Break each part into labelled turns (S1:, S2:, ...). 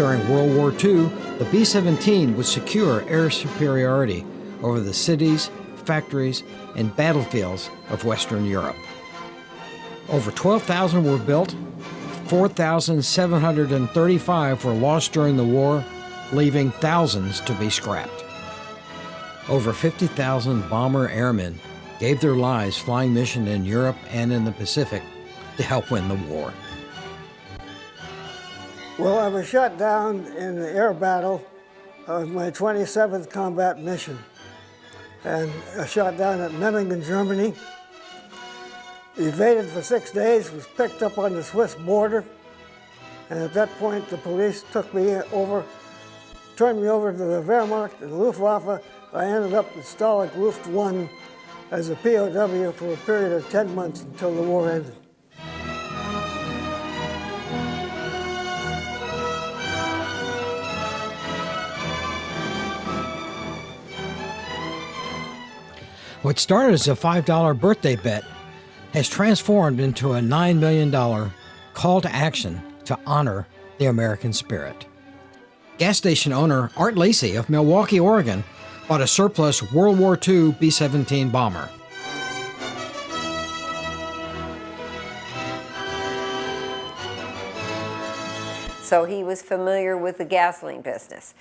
S1: During World War II, the B-17 would secure air superiority over the cities, factories, and battlefields of Western Europe. Over 12,000 were built, 4,735 were lost during the war, leaving thousands to be scrapped. Over 50,000 bomber airmen gave their lives flying missions in Europe and in the Pacific to help win the war.
S2: Well, I was shot down in the air battle of my 27th combat mission. And I shot down at Memmingen, Germany. Evaded for 6 days, was picked up on the Swiss border. And at that point, the police took me over, turned me over to the Wehrmacht and Luftwaffe. I ended up in Stalag Luft 1 as a POW for a period of 10 months until the war ended.
S1: What started as a $5 birthday bet has transformed into a $9 million call to action to honor the American spirit. Gas station owner Art Lacey of Milwaukie, Oregon, bought a surplus World War II B-17 bomber.
S3: So he was familiar with the gasoline business.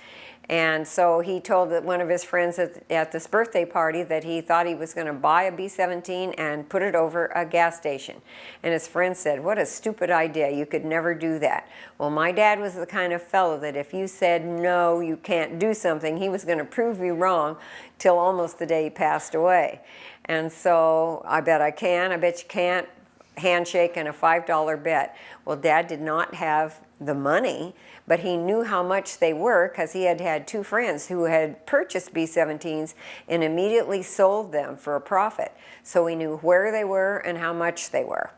S3: And so he told one of his friends at this birthday party that he thought he was going to buy a B-17 and put it over a gas station. And his friend said, "What a stupid idea, you could never do that." Well, my dad was the kind of fellow that if you said, no, you can't do something, he was going to prove you wrong till almost the day he passed away. And so I bet I can, I bet you can't, handshake and a $5 bet. Well, Dad did not have the money, but he knew how much they were because he had had two friends who had purchased B-17s and immediately sold them for a profit. So he knew where they were and how much they were.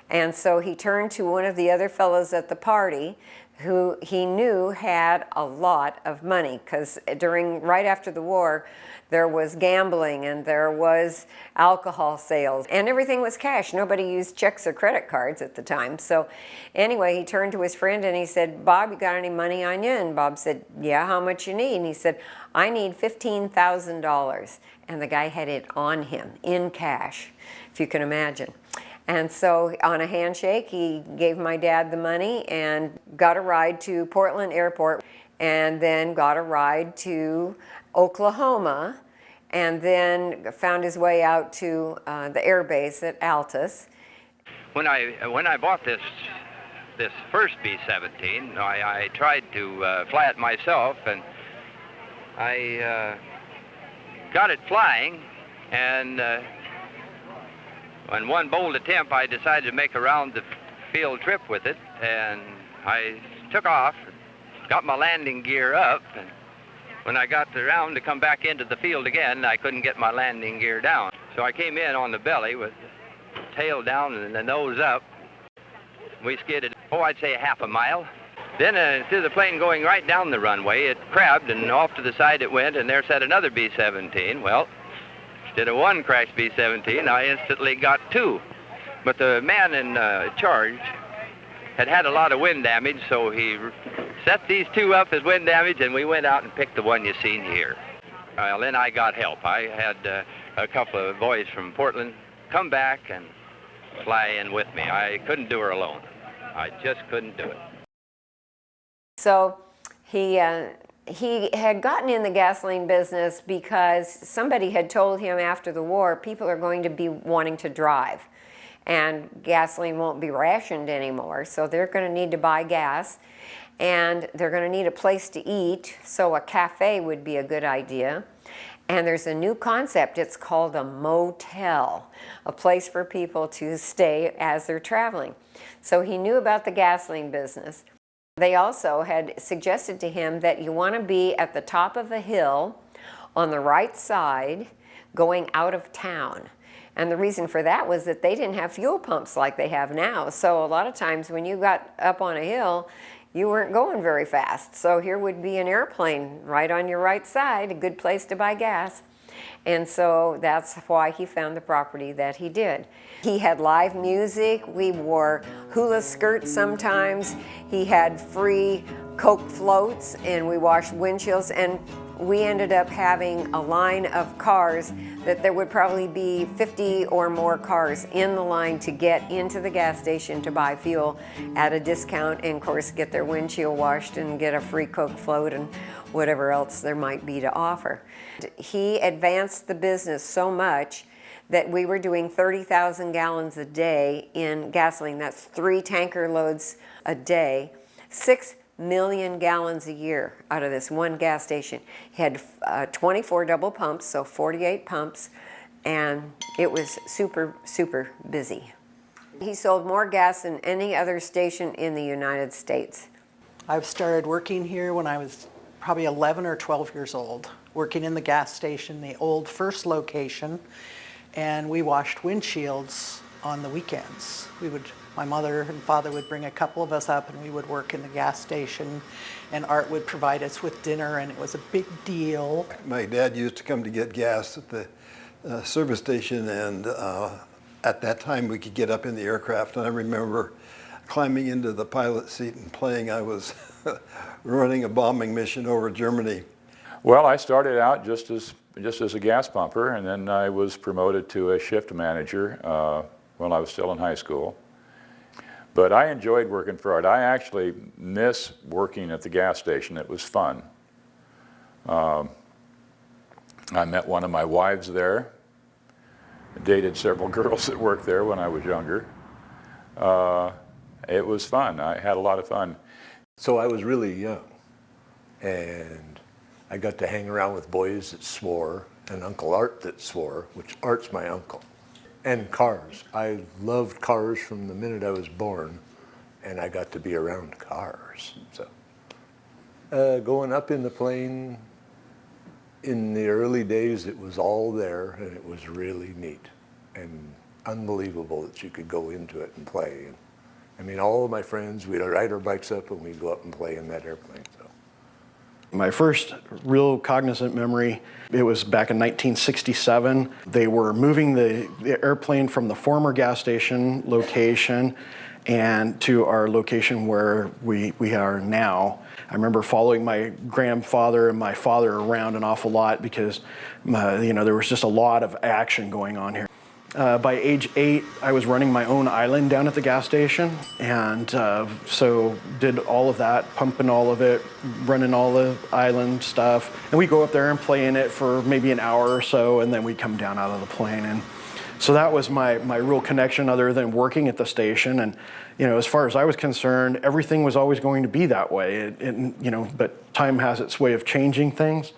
S3: And so he turned to one of the other fellows at the party who he knew had a lot of money, because right after the war, there was gambling and there was alcohol sales and everything was cash. Nobody used checks or credit cards at the time. So anyway, he turned to his friend and he said, "Bob, you got any money on you?" And Bob said, "Yeah, how much you need?" And he said, "I need $15,000. And the guy had it on him in cash, if you can imagine. And so on a handshake, he gave my dad the money and got a ride to Portland Airport, and then got a ride to Oklahoma, and then found his way out to the air base at Altus.
S4: When I bought this first B-17, I tried to fly it myself, and I got it flying, and on one bold attempt, I decided to make a round-the-field trip with it, and I took off, got my landing gear up, and when I got around to come back into the field again, I couldn't get my landing gear down. So I came in on the belly with the tail down and the nose up. We skidded, I'd say half a mile. Then instead of the plane going right down the runway, it crabbed, and off to the side it went, and there sat another B-17. Well, instead of one crashed B-17, I instantly got two. But the man in charge had a lot of wind damage, so he set these two up as wind damage, and we went out and picked the one you seen here. Well, then I got help. I had a couple of boys from Portland come back and fly in with me. I couldn't do her alone. I just couldn't do it.
S3: So he had gotten in the gasoline business because somebody had told him after the war, people are going to be wanting to drive, and gasoline won't be rationed anymore, so they're going to need to buy gas, and they're going to need a place to eat, so a cafe would be a good idea. And there's a new concept, it's called a motel, a place for people to stay as they're traveling. So he knew about the gasoline business. They also had suggested to him that you want to be at the top of a hill on the right side going out of town. And the reason for that was that they didn't have fuel pumps like they have now. So a lot of times when you got up on a hill, you weren't going very fast. So here would be an airplane right on your right side, a good place to buy gas. And so that's why he found the property that he did. He had live music. We wore hula skirts sometimes. He had free Coke floats, and we washed windshields, and we ended up having a line of cars that there would probably be 50 or more cars in the line to get into the gas station to buy fuel at a discount, and of course get their windshield washed and get a free Coke float and whatever else there might be to offer. He advanced the business so much that we were doing 30,000 gallons a day in gasoline. That's 3 tanker loads a day, 6 million gallons a year out of this one gas station. He had 24 double pumps, so 48 pumps, and it was super, super busy. He sold more gas than any other station in the United States.
S5: I've started working here when I was probably 11 or 12 years old, working in the gas station, the old first location, and we washed windshields on the weekends. My mother and father would bring a couple of us up, and we would work in the gas station, and Art would provide us with dinner, and it was a big deal.
S6: My dad used to come to get gas at the service station, and at that time we could get up in the aircraft, and I remember climbing into the pilot seat and playing I was running a bombing mission over Germany.
S7: Well, I started out just as a gas pumper, and then I was promoted to a shift manager when I was still in high school. But I enjoyed working for Art. I actually miss working at the gas station. It was fun. I met one of my wives there. I dated several girls that worked there when I was younger. It was fun. I had a lot of fun.
S8: So I was really young, and I got to hang around with boys that swore, and Uncle Art that swore, which Art's my uncle. And cars. I loved cars from the minute I was born, and I got to be around cars. So going up in the plane, in the early days, it was all there, and it was really neat and unbelievable that you could go into it and play. And, I mean, all of my friends, we'd ride our bikes up and we'd go up and play in that airplane. So.
S9: My first real cognizant memory, it was back in 1967. They were moving the airplane from the former gas station location and to our location where we are now. I remember following my grandfather and my father around an awful lot because there was just a lot of action going on here. By age 8, I was running my own island down at the gas station, and so did all of that, pumping all of it, running all the island stuff. And we go up there and play in it for maybe an hour or so, and then we'd come down out of the plane. And so that was my real connection other than working at the station. And as far as I was concerned, everything was always going to be that way. But time has its way of changing things.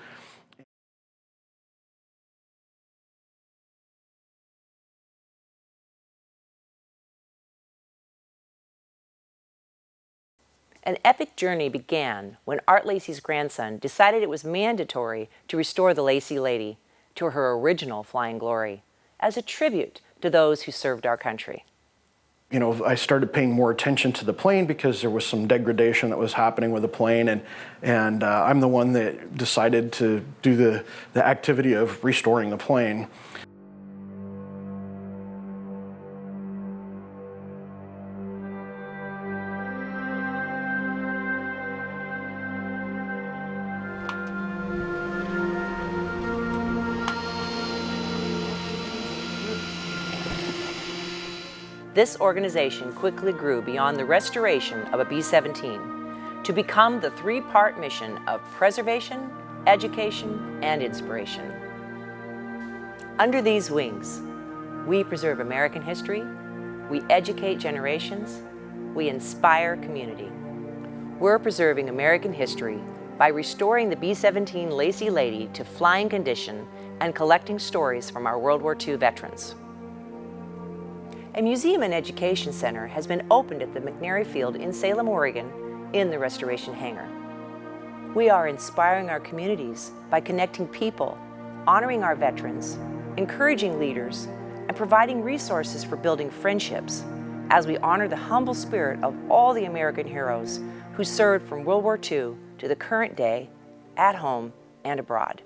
S10: An epic journey began when Art Lacey's grandson decided it was mandatory to restore the Lacey Lady to her original flying glory as a tribute to those who served our country.
S9: I started paying more attention to the plane because there was some degradation that was happening with the plane, and I'm the one that decided to do the activity of restoring the plane.
S10: This organization quickly grew beyond the restoration of a B-17 to become the 3-part mission of preservation, education, and inspiration. Under these wings, we preserve American history, we educate generations, we inspire community. We're preserving American history by restoring the B-17 Lacey Lady to flying condition and collecting stories from our World War II veterans. A museum and education center has been opened at the McNary Field in Salem, Oregon, in the restoration hangar. We are inspiring our communities by connecting people, honoring our veterans, encouraging leaders, and providing resources for building friendships as we honor the humble spirit of all the American heroes who served from World War II to the current day, at home and abroad.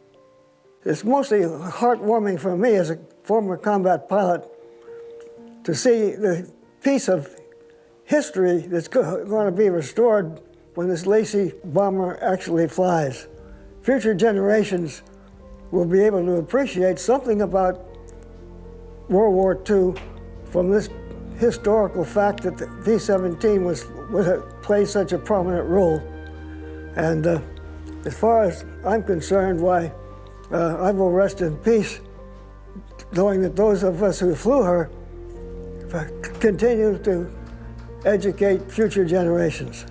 S2: it's mostly heartwarming for me as a former combat pilot to see the piece of history that's going to be restored when this Lacey bomber actually flies. Future generations will be able to appreciate something about World War II from this historical fact that the B-17 played such a prominent role. And as far as I'm concerned, why, I will rest in peace knowing that those of us who flew her continue to educate future generations.